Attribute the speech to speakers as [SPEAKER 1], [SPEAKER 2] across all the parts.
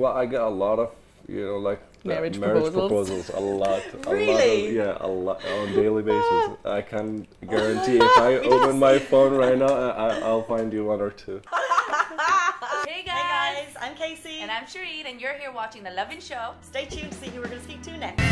[SPEAKER 1] Well, I get a lot of, like
[SPEAKER 2] marriage
[SPEAKER 1] proposals, a lot.
[SPEAKER 3] Really?
[SPEAKER 1] A lot on a daily basis. I can guarantee if I open my phone right now, I'll find you one or two.
[SPEAKER 3] Hey guys, I'm Casey.
[SPEAKER 2] And I'm Shireen, and you're here watching The Lovin Show.
[SPEAKER 3] Stay tuned to see who we're going to speak to next.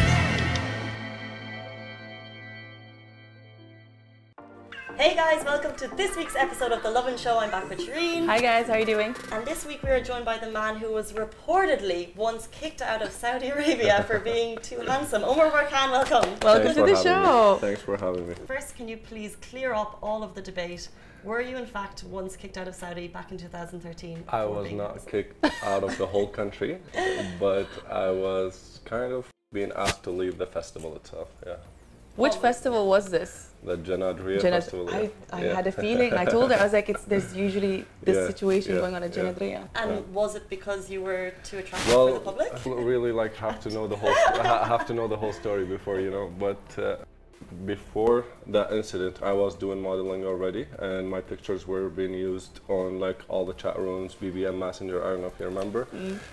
[SPEAKER 3] Hey guys, welcome to this week's episode of The Lovin Show. I'm back with Shireen.
[SPEAKER 2] Hi guys, how are you doing?
[SPEAKER 3] And this week we are joined by the man who was reportedly once kicked out of Saudi Arabia for being too handsome. Omar Borkan, welcome.
[SPEAKER 2] Welcome to the show.
[SPEAKER 1] Thanks for having me.
[SPEAKER 3] First, can you please clear up all of the debate? Were you in fact once kicked out of Saudi back in 2013?
[SPEAKER 1] I was not kicked out of the whole country, but I was kind of being asked to leave the festival itself, yeah.
[SPEAKER 2] Which festival was this?
[SPEAKER 1] The Janadriya festival.
[SPEAKER 2] I had a feeling. I told her, I was like, there's usually this situation going on at Janadriya.
[SPEAKER 3] And was it because you were too attractive for the public?
[SPEAKER 1] I really have to know the whole story before, but before that incident I was doing modeling already, and my pictures were being used on all the chat rooms, BBM Messenger, I don't know if you remember.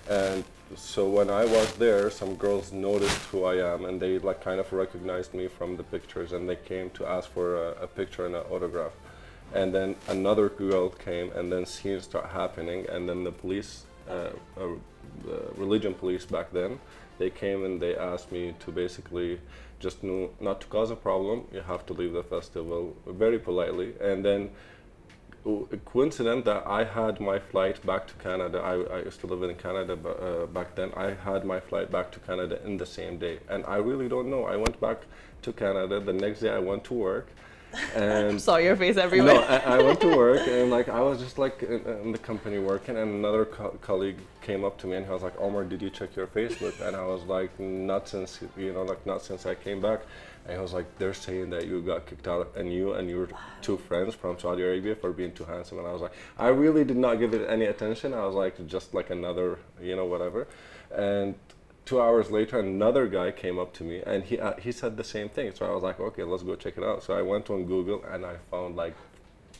[SPEAKER 1] And so when I was there, some girls noticed who I am, and they kind of recognized me from the pictures, and they came to ask for a picture and an autograph. And then another girl came, and then scenes start happening, and then the police, the religion police back then, they came and they asked me to basically just not to cause a problem, you have to leave the festival, very politely. And then a coincidence that I had my flight back to Canada. I used to live in Canada back then. I had my flight back to Canada in the same day, and I really don't know. I went back to Canada. The next day I went to work, and
[SPEAKER 2] saw your face everywhere.
[SPEAKER 1] No, I went to work, and I was just in the company working, and another colleague came up to me and he was like, "Omar, did you check your Facebook?" And I was like, "Not since not since I came back." And he was like, "They're saying that you got kicked out, and your two friends from Saudi Arabia for being too handsome." And I was like, I really did not give it any attention. I was like, just another, whatever. And 2 hours later, another guy came up to me, and he said the same thing. So I was like, okay, let's go check it out. So I went on Google, and I found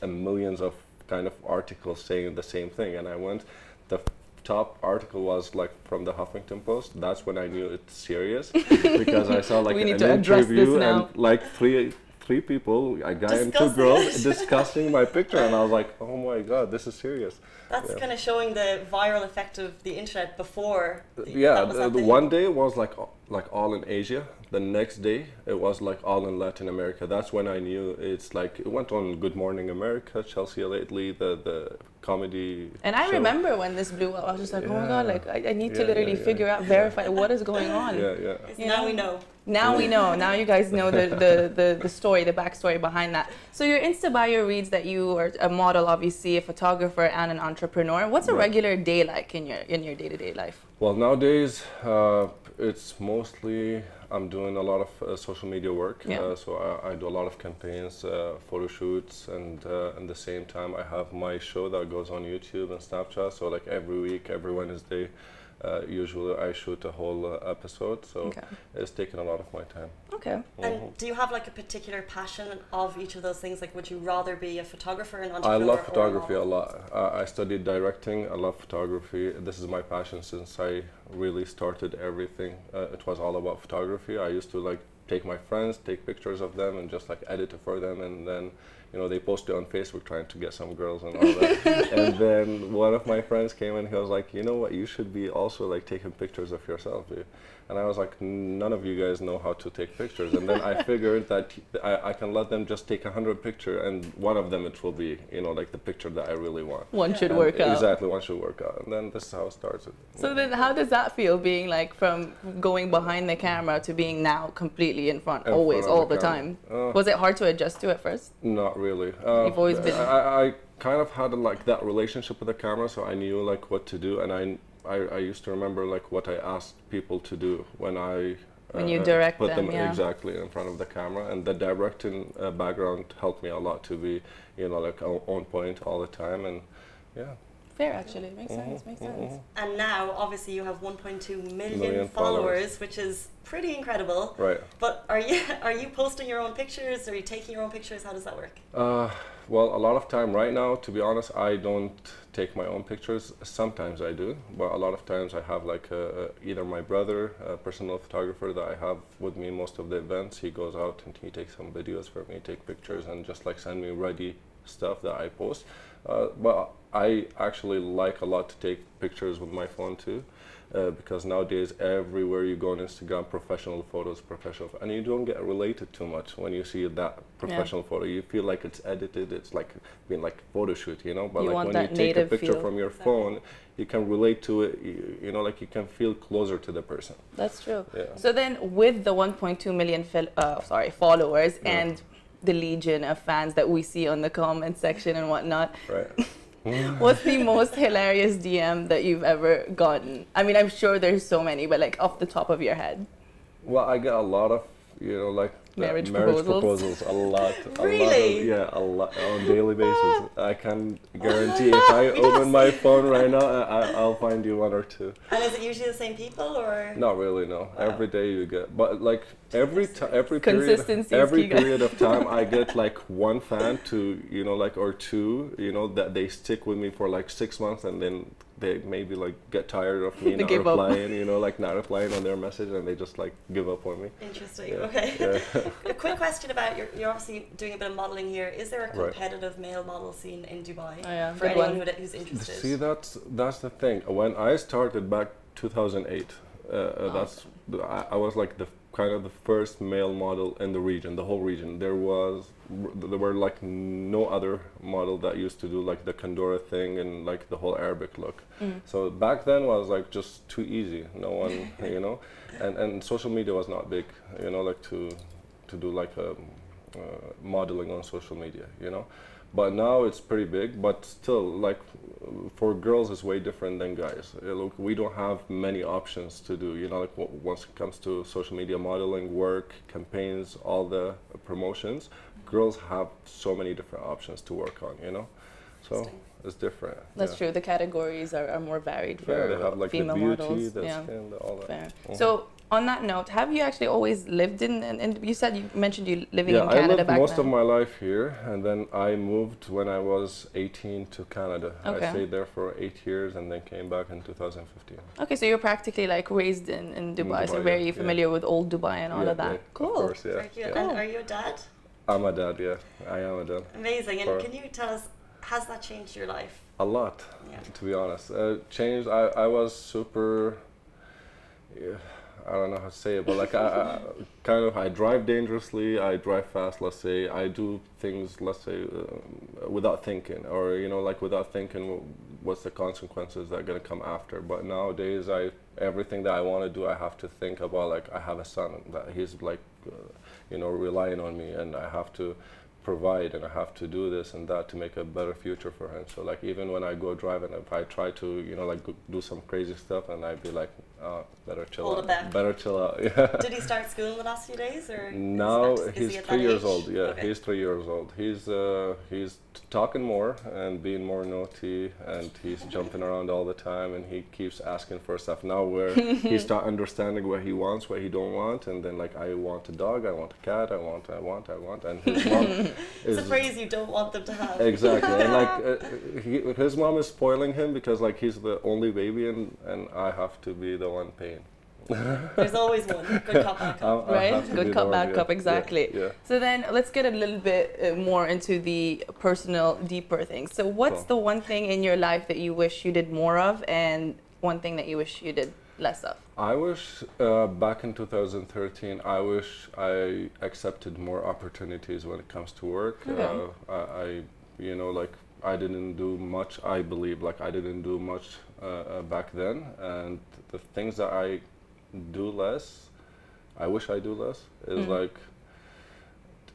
[SPEAKER 1] millions of kind of articles saying the same thing. And I went, the top article was from the Huffington Post. That's when I knew it's serious, because I saw
[SPEAKER 2] we need
[SPEAKER 1] an
[SPEAKER 2] to address this
[SPEAKER 1] interview
[SPEAKER 2] now.
[SPEAKER 1] and three people, a guy and two girls, discussing my picture, and I was like, oh my god, this is serious.
[SPEAKER 3] That's kind of showing the viral effect of the internet before.
[SPEAKER 1] The one day it was all in Asia. The next day it was all in Latin America. That's when I knew it's it went on Good Morning America, Chelsea Lately, the comedy.
[SPEAKER 2] And I remember when this blew up, I was just like, oh my god, I need to literally figure out, verify what is going on.
[SPEAKER 3] Now we know.
[SPEAKER 2] Now we know. Now you guys know the story, the backstory behind that. So your Insta bio reads that you are a model, obviously, a photographer, and an entrepreneur. What's a regular day like in your day-to-day life?
[SPEAKER 1] Well, nowadays it's mostly I'm doing a lot of social media work. So I do a lot of campaigns, photo shoots, and at the same time I have my show that goes on YouTube and Snapchat. So every week, every Wednesday, usually I shoot a whole episode, so it's taken a lot of my time.
[SPEAKER 3] Okay. And do you have a particular passion of each of those things? Would you rather be a photographer, an entrepreneur?
[SPEAKER 1] I love photography a lot. I studied directing. I love photography. This is my passion since I really started everything. It was all about photography. I used to take my friends, take pictures of them, and just edit it for them, and then they posted on Facebook trying to get some girls and all that. And then one of my friends came and he was like, you know what, you should be also taking pictures of yourself. And I was like, none of you guys know how to take pictures. And then I figured that I can let them just take 100 pictures, and one of them it will be, the picture that I really want.
[SPEAKER 2] One should work out.
[SPEAKER 1] Exactly, one should work out. And then this is how it starts.
[SPEAKER 2] So then how does that feel, being from going behind the camera to being now completely in front, always, all the time? Was it hard to adjust to at first?
[SPEAKER 1] Not really.
[SPEAKER 2] You've always been...
[SPEAKER 1] I kind of had that relationship with the camera, so I knew what to do, and I used to remember what I asked people to do when
[SPEAKER 2] you direct
[SPEAKER 1] put them
[SPEAKER 2] exactly
[SPEAKER 1] in front of the camera, and the directing background helped me a lot to be on point all the time, and
[SPEAKER 2] Fair, actually. Makes sense. Makes sense.
[SPEAKER 3] And now, obviously, you have 1.2 million
[SPEAKER 1] Million
[SPEAKER 3] followers, which is pretty incredible.
[SPEAKER 1] Right.
[SPEAKER 3] But are you posting your own pictures? Are you taking your own pictures? How does that work?
[SPEAKER 1] Well, a lot of time right now, to be honest, I don't take my own pictures. Sometimes I do, but a lot of times I have like either my brother, a personal photographer that I have with me most of the events. He goes out and he takes some videos for me, take pictures, and just like send me ready stuff that I post. But I actually like a lot to take pictures with my phone too. Because nowadays everywhere you go on Instagram, professional photos, and you don't get related too much when you see that professional photo. You feel like it's edited, it's like being like photo shoot, you know. But
[SPEAKER 2] You
[SPEAKER 1] like
[SPEAKER 2] want
[SPEAKER 1] when you
[SPEAKER 2] that
[SPEAKER 1] take a
[SPEAKER 2] native
[SPEAKER 1] picture
[SPEAKER 2] feel.
[SPEAKER 1] from your phone, you can relate to it. You know, like you can feel closer to the person.
[SPEAKER 2] That's true.
[SPEAKER 1] Yeah.
[SPEAKER 2] So then, with the 1.2 million followers and the legion of fans that we see on the comment section and whatnot,
[SPEAKER 1] Right.
[SPEAKER 2] what's the most hilarious DM that you've ever gotten? I mean, I'm sure there's so many, but like off the top of your head.
[SPEAKER 1] Well, I get a lot of, you know, like
[SPEAKER 2] Marriage
[SPEAKER 1] proposals, a lot.
[SPEAKER 3] Really?
[SPEAKER 1] A lot on a daily basis. I can guarantee if I open my phone right now, I'll find you one or two.
[SPEAKER 3] And is it usually the same people, or?
[SPEAKER 1] Not really, no. Every day you get, but like every
[SPEAKER 2] Consistency is key, guys.
[SPEAKER 1] period of time, I get like one fan to, you know, like or two, you know, that they stick with me for like 6 months, and then they maybe like get tired of me
[SPEAKER 2] They
[SPEAKER 1] not
[SPEAKER 2] give up.
[SPEAKER 1] replying, you know, like not replying on their message, and they just like give up on me.
[SPEAKER 3] Interesting.
[SPEAKER 1] Yeah.
[SPEAKER 3] Okay.
[SPEAKER 1] Yeah.
[SPEAKER 3] A quick question about you're obviously doing a bit of modeling here. Is there a
[SPEAKER 1] Right.
[SPEAKER 3] competitive male model scene in Dubai?
[SPEAKER 2] Oh, yeah,
[SPEAKER 3] For
[SPEAKER 2] big
[SPEAKER 3] anyone
[SPEAKER 2] one.
[SPEAKER 3] who's interested.
[SPEAKER 1] See, that's the thing. When I started back 2008, I was like the kind of the first male model in the region, the whole region. There were like no other model that used to do like the Kandora thing and like the whole Arabic look. So back then was like just too easy. No one, you know, and social media was not big, you know, like to do like modeling on social media, you know. But now it's pretty big, but still, like, for girls it's way different than guys. Look, we don't have many options to do, you know, like once it comes to social media modeling, work, campaigns, all the promotions, girls have so many different options to work on, you know. So it's different.
[SPEAKER 2] That's true. The categories are more varied for
[SPEAKER 1] they have like
[SPEAKER 2] female
[SPEAKER 1] the beauty,
[SPEAKER 2] models.
[SPEAKER 1] the skin, all that.
[SPEAKER 2] Fair. So on that note, have you actually always lived in you said you mentioned you living in
[SPEAKER 1] I
[SPEAKER 2] Canada
[SPEAKER 1] lived
[SPEAKER 2] back
[SPEAKER 1] most
[SPEAKER 2] then.
[SPEAKER 1] of my life here, and then I moved when I was 18 to Canada.
[SPEAKER 2] Okay.
[SPEAKER 1] I stayed there for 8 years and then came back in 2015.
[SPEAKER 2] Okay, so you're practically like raised in Dubai, so
[SPEAKER 1] Dubai,
[SPEAKER 2] very
[SPEAKER 1] yeah.
[SPEAKER 2] familiar with old Dubai and all of that. Cool.
[SPEAKER 1] Of course, yeah.
[SPEAKER 3] Very cute.
[SPEAKER 1] yeah.
[SPEAKER 3] And are you a dad?
[SPEAKER 1] I'm a dad, yeah. I am a dad.
[SPEAKER 3] Amazing. And
[SPEAKER 1] For-
[SPEAKER 3] can you tell us, has that changed your life?
[SPEAKER 1] A lot,
[SPEAKER 3] Yeah.
[SPEAKER 1] to be honest. Changed, I was super... Yeah, I don't know how to say it, but like I drive dangerously, I drive fast, let's say. I do things, let's say, without thinking, or, you know, like without thinking what's the consequences that are going to come after. But nowadays, everything that I want to do, I have to think about, like, I have a son that he's like, you know, relying on me, and I have to provide, and I have to do this and that to make a better future for him. So like even when I go driving, if I try to, you know, like do some crazy stuff, and I'd be like, better chill
[SPEAKER 3] Hold
[SPEAKER 1] out.
[SPEAKER 3] it back.
[SPEAKER 1] Better chill out. Yeah.
[SPEAKER 3] Did he start school in the last few days, or?
[SPEAKER 1] Now
[SPEAKER 3] is
[SPEAKER 1] he's
[SPEAKER 3] he at
[SPEAKER 1] 3
[SPEAKER 3] that
[SPEAKER 1] years
[SPEAKER 3] age?
[SPEAKER 1] old. Yeah,
[SPEAKER 3] Okay.
[SPEAKER 1] he's 3 years old. He's talking more and being more naughty, and he's jumping around all the time, and he keeps asking for stuff. Now where he start understanding what he wants, what he don't want, and then like, I want a dog, I want a cat, I want, and his mom
[SPEAKER 3] It's a
[SPEAKER 1] is
[SPEAKER 3] phrase you don't want them to have.
[SPEAKER 1] exactly, and like his mom is spoiling him because like he's the only baby, and I have to be the one paying.
[SPEAKER 3] There's always one. Good cop, bad cop.
[SPEAKER 1] I have
[SPEAKER 2] Right?
[SPEAKER 1] to be
[SPEAKER 2] Good
[SPEAKER 1] the
[SPEAKER 2] cop,
[SPEAKER 1] one,
[SPEAKER 2] bad
[SPEAKER 1] yeah,
[SPEAKER 2] cop, exactly.
[SPEAKER 1] Yeah.
[SPEAKER 2] So then let's get a little bit more into the personal, deeper things. So what's the one thing in your life that you wish you did more of, and one thing that you wish you did less of?
[SPEAKER 1] I wish back in 2013, I wish I accepted more opportunities when it comes to work.
[SPEAKER 2] Okay.
[SPEAKER 1] I you know, like I didn't do much. I believe like I didn't do much back then, and the things that I do less, I wish I do less, is like,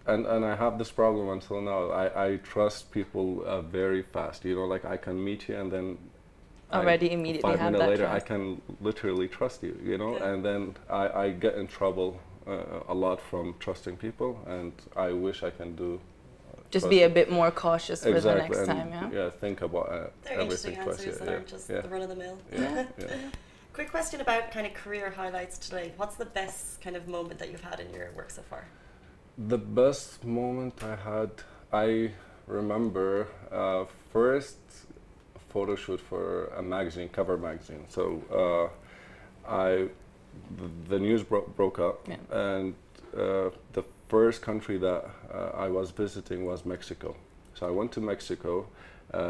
[SPEAKER 1] and I have this problem until now. I trust people very fast. You know, like I can meet you and then
[SPEAKER 2] Already immediately
[SPEAKER 1] 5
[SPEAKER 2] have
[SPEAKER 1] minutes
[SPEAKER 2] that
[SPEAKER 1] later
[SPEAKER 2] trust.
[SPEAKER 1] I can literally trust you. You know,
[SPEAKER 3] Okay.
[SPEAKER 1] and then I get in trouble a lot from trusting people, and I wish I can do
[SPEAKER 2] Just be a bit more cautious for the next
[SPEAKER 1] and
[SPEAKER 2] time, yeah?
[SPEAKER 1] Yeah, think about
[SPEAKER 3] They're
[SPEAKER 1] everything
[SPEAKER 3] interesting
[SPEAKER 1] twice.
[SPEAKER 3] answers that aren't just the run-of-the-mill.
[SPEAKER 1] Yeah, yeah.
[SPEAKER 3] Quick question about kind of career highlights today. What's the best kind of moment that you've had in your work so far?
[SPEAKER 1] The best moment I remember first photo shoot for a magazine, cover magazine. So the news broke up, and the first country that I was visiting was Mexico. So I went to Mexico.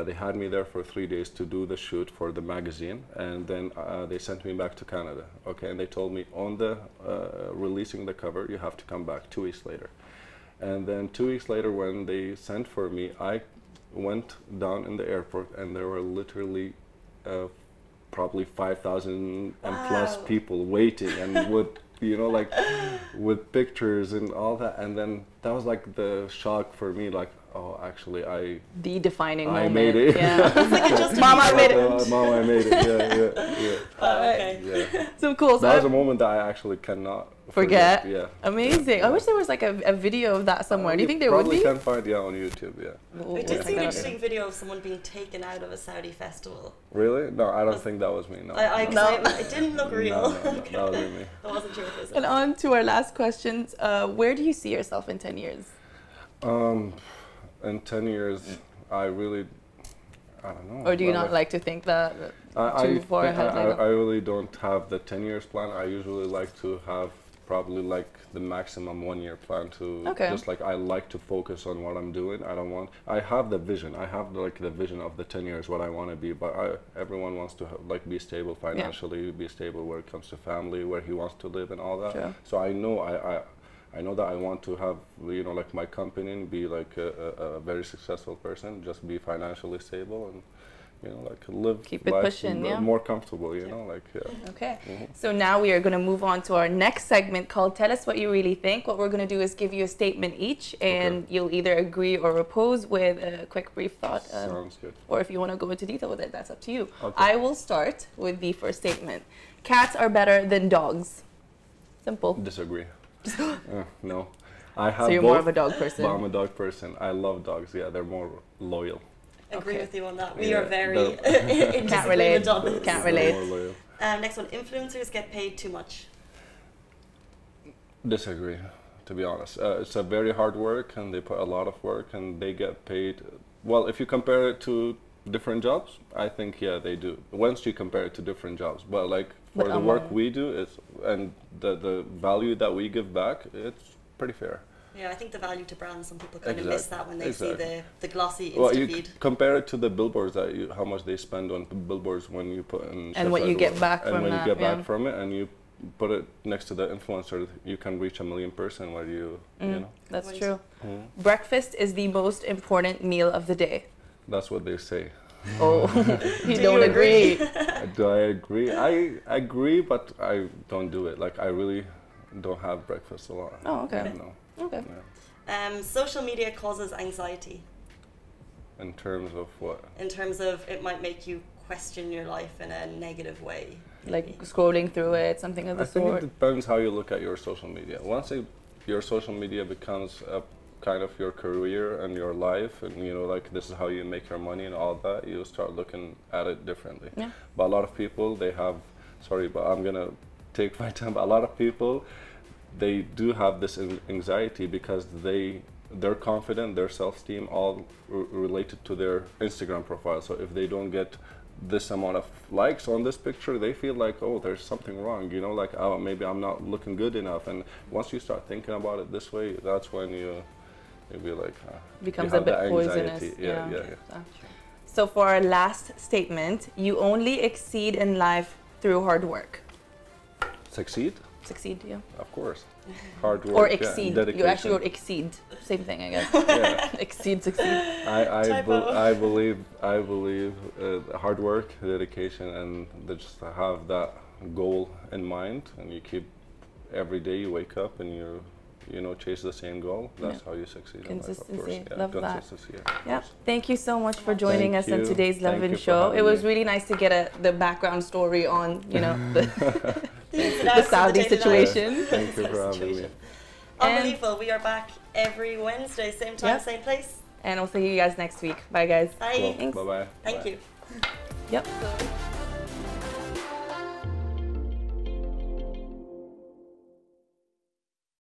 [SPEAKER 1] They had me there for 3 days to do the shoot for the magazine, and then they sent me back to Canada. Okay, and they told me on the releasing the cover, you have to come back 2 weeks later. And then 2 weeks later, when they sent for me, I went down in the airport, and there were literally probably 5,000 and plus people waiting, and with like with pictures and all that. And then that was like the shock for me, like, oh, actually
[SPEAKER 2] the defining moment.
[SPEAKER 1] I made it.
[SPEAKER 2] Yeah.
[SPEAKER 3] It's like just
[SPEAKER 2] Mom, I made it.
[SPEAKER 1] Mom, I made it. Yeah.
[SPEAKER 3] Okay.
[SPEAKER 1] Yeah.
[SPEAKER 2] So cool.
[SPEAKER 1] That was a moment that I actually cannot
[SPEAKER 2] forget.
[SPEAKER 1] Yeah.
[SPEAKER 2] Amazing. I wish there was like a video of that somewhere. Do you think there would be?
[SPEAKER 1] Probably can find on YouTube. Yeah.
[SPEAKER 3] We did see an interesting video of someone being taken out of a Saudi festival.
[SPEAKER 1] Really? No, I don't think that was me. No.
[SPEAKER 3] It didn't look real.
[SPEAKER 1] No, that wasn't me.
[SPEAKER 3] That wasn't your face.
[SPEAKER 2] And on to our last questions. Where do you see yourself in 10 years?
[SPEAKER 1] In 10 years, I don't know.
[SPEAKER 2] Or do you not like to think that too far ahead?
[SPEAKER 1] I really don't have the 10 years plan. I usually like to have probably like the maximum 1 year plan to just like I like to focus on what I'm doing. I have the vision. I have like the vision of the 10 years what I want to be, but everyone wants to like be stable financially, be stable where it comes to family, where he wants to live and all that. Sure. So I know that I want to have, like my company and be like a very successful person, just be financially stable and, like live
[SPEAKER 2] keep it pushing,
[SPEAKER 1] more comfortable, like,
[SPEAKER 2] Okay. So now we are going to move on to our next segment called Tell Us What You Really Think. What we're going to do is give you a statement each, and you'll either agree or oppose with a quick brief thought.
[SPEAKER 1] Sounds good.
[SPEAKER 2] Or if you want to go into detail with it, that's up to you. Okay. I will start with the first statement. Cats are better than dogs. Simple.
[SPEAKER 1] Disagree. No. I have
[SPEAKER 2] so you're more of a dog person?
[SPEAKER 1] I'm a dog person. I love dogs. Yeah, they're more loyal.
[SPEAKER 3] Agree with you on that. We are very in
[SPEAKER 2] can't relate.
[SPEAKER 3] on this.
[SPEAKER 2] Can't relate.
[SPEAKER 3] Next one, influencers get paid too much.
[SPEAKER 1] Disagree, to be honest. It's a very hard work, and they put a lot of work, and they get paid. Well, if you compare it to different jobs, I think they do. Once you compare it to different jobs, but like for the work we do, and the value that we give back, it's pretty fair.
[SPEAKER 3] Yeah, I think the value to brands, some people kind of miss that when they see the glossy Insta
[SPEAKER 1] well, you
[SPEAKER 3] feed.
[SPEAKER 1] Compare it to the billboards how much they spend on billboards when you put in.
[SPEAKER 2] And what you get back from that.
[SPEAKER 1] And when you get back from it, and you put it next to the influencer, you can reach 1 million person where you know.
[SPEAKER 2] That's true. Breakfast is the most important meal of the day.
[SPEAKER 1] That's what they say.
[SPEAKER 2] Oh, you don't agree?
[SPEAKER 1] Do I agree? I agree, but I don't do it. Like I really don't have breakfast a lot.
[SPEAKER 2] Oh, okay.
[SPEAKER 1] No.
[SPEAKER 2] Okay.
[SPEAKER 3] Yeah. Social media causes anxiety.
[SPEAKER 1] In terms of what?
[SPEAKER 3] In terms of it might make you question your life in a negative way.
[SPEAKER 2] Like scrolling through it, something of the sort.
[SPEAKER 1] I think it depends how you look at your social media. Once your social media becomes a kind of your career and your life, and like this is how you make your money and all that, you start looking at it differently. Yeah. But a lot of people, they have, sorry, but I'm gonna take my time, but a lot of people, they do have this anxiety because they're confident, their self-esteem all related to their Instagram profile. So if they don't get this amount of likes on this picture, they feel like, oh, there's something wrong, like, oh, maybe I'm not looking good enough. And once you start thinking about it this way, that's when you'll be like,
[SPEAKER 2] becomes a bit poisonous.
[SPEAKER 1] Yeah.
[SPEAKER 2] So for our last statement, you only exceed in life through hard work.
[SPEAKER 1] Succeed,
[SPEAKER 2] yeah.
[SPEAKER 1] Of course. Hard work.
[SPEAKER 2] Or exceed.
[SPEAKER 1] Dedication.
[SPEAKER 2] You actually wrote exceed. Same thing, I guess. Exceed, succeed.
[SPEAKER 1] I believe hard work, dedication, and just have that goal in mind, and you keep every day you wake up and you chase the same goal. That's how you succeed.
[SPEAKER 2] Consistency.
[SPEAKER 1] In life,
[SPEAKER 2] love that.
[SPEAKER 1] Yeah.
[SPEAKER 2] Thank you so much for joining us on today's Lovin Show. It was really nice to get the background story on, the Saudi situation.
[SPEAKER 1] Thank you for having me.
[SPEAKER 3] Unbelievable. We are back every Wednesday, same time, same place.
[SPEAKER 2] And we'll see you guys next week. Bye, guys.
[SPEAKER 3] Bye.
[SPEAKER 2] Thanks.
[SPEAKER 1] Bye-bye.
[SPEAKER 3] Thank you.
[SPEAKER 2] Yep.